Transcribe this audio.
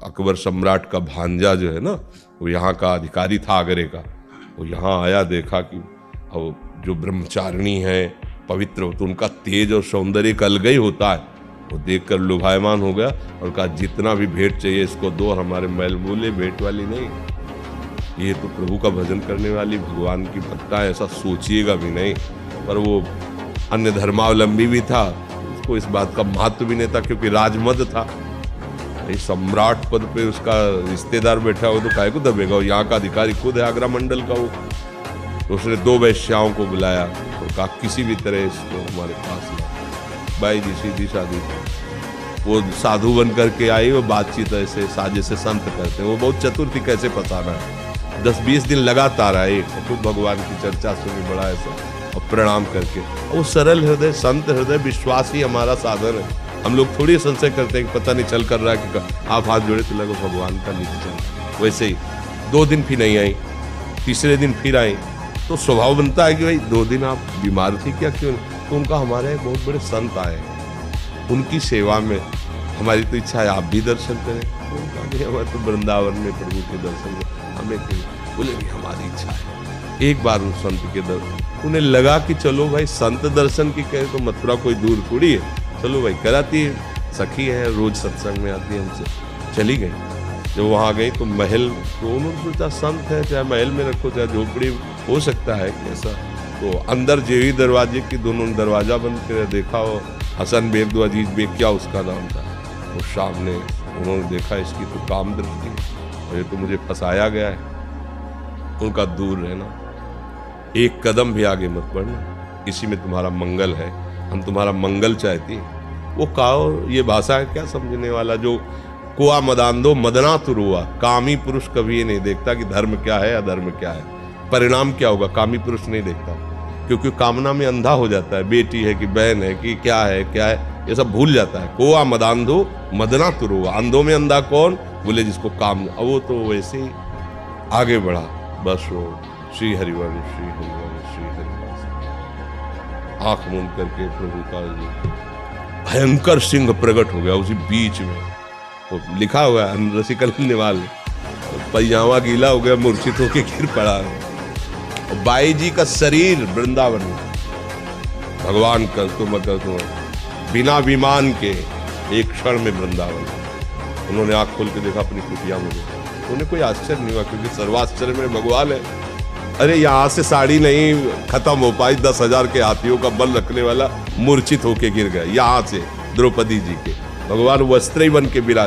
अकबर सम्राट का भांजा जो है ना, वो यहाँ का अधिकारी था आगरे का, वो यहाँ आया, देखा कि जो ब्रह्मचारिणी है पवित्र हो तो उनका तेज और सौंदर्य एक अलग ही होता है। वो देखकर लुभायमान हो गया और कहा जितना भी भेंट चाहिए इसको दो, और हमारे महल बोले भेंट वाली नहीं, ये तो प्रभु का भजन करने वाली भगवान की भक्ता है, ऐसा सोचिएगा भी नहीं। पर वो अन्य धर्मावलंबी भी था, उसको इस बात का महत्व भी नहीं था, क्योंकि राजमद था, सम्राट पद पे उसका रिश्तेदार बैठा हो तो काहे को दबेगा, यहाँ का अधिकारी खुद है आगरा मंडल का वो। तो उसने 2 वैश्याओं को बुलाया और कहा किसी भी तरह इसको हमारे पास ला। बाई जी सीधी साधी वो साधु बन करके आई, वो बातचीत ऐसे साजे से संत करते हैं, वो बहुत चतुर थी कैसे फंसाना है। 10-20 दिन लगातार आए, खूब भगवान की चर्चा सुनी, बड़ा ऐसा, और प्रणाम करके। वो सरल हृदय, संत हृदय, विश्वास ही हमारा साधन है। हम लोग थोड़ी संशय करते हैं कि पता नहीं चल कर रहा है कि आप हाथ जोड़े तो लगो भगवान का निश्चय। वैसे ही 2 दिन फिर नहीं आई, तीसरे दिन फिर आई, तो स्वभाव बनता है कि भाई 2 दिन आप बीमार थी क्या, क्यों? तो उनका हमारे बहुत बड़े संत आए, उनकी सेवा में हमारी तो इच्छा है आप भी दर्शन करें। उनका भी हमारे तो वृंदावन में प्रभु के दर्शन हमें बोले भी हमारी इच्छा है एक बार उस संत के दर्शन। उन्हें लगा कि चलो भाई संत दर्शन की कहे तो मथुरा कोई दूर थोड़ी है, चलो भाई कराती है, सखी है, रोज सत्संग में आती है हमसे, चली गई। जब वहाँ गई तो महल, तो उन्होंने सोचा संत है, चाहे महल में रखो चाहे झोपड़ी, हो सकता है कैसा। तो अंदर जेवी दरवाजे की दोनों दरवाजा बंद कर देखा, हो हसन बेग दो अजीज बेग क्या उसका नाम था, वो सामने उन्होंने देखा इसकी तो काम दृष्टि और ये तो मुझे फंसाया गया है। उनका दूर रहना, एक कदम भी आगे मत बढ़ना, इसी में तुम्हारा मंगल है, हम तुम्हारा मंगल चाहती हैं। वो काओ ये भाषा है क्या समझने वाला, जो कुआ मदान मदना तुरुआ, कामी पुरुष कभी ये नहीं देखता कि धर्म क्या है अधर्म क्या है, परिणाम क्या होगा, कामी पुरुष नहीं देखता, क्योंकि कामना में अंधा हो जाता है, बेटी है कि बहन है कि क्या है ये सब भूल जाता है। कुआ मदांधो मदना तुरुआ, अंधों में अंधा कौन, बोले जिसको काम, अब वो तो वैसे ही आगे बढ़ा, बस वो श्री हरिवंश श्री हरिवंश श्री हरिवंश, आंख मूंद करके प्रभु का भयंकर सिंह प्रकट हो गया उसी बीच में। वो लिखा हुआ है रसिकल निवाल, पैजामा गीला हो गया, मूर्छित होके गिर पड़ा। और बाई जी का शरीर वृंदावन में, भगवान कर तुम बिना विमान के एक क्षण में वृंदावन। उन्होंने आंख खोल के देखा अपनी कुटिया में, उन्हें कोई आश्चर्य नहीं हुआ, क्योंकि सर्वाश्चर्य में भगवान है। अरे यहाँ से साड़ी नहीं खत्म हो पाई, 10,000 के हाथियों का बल रखने वाला मूर्छित होके गिर गया यहाँ से द्रौपदी जी के, भगवान वस्त्र ही बन के विराज।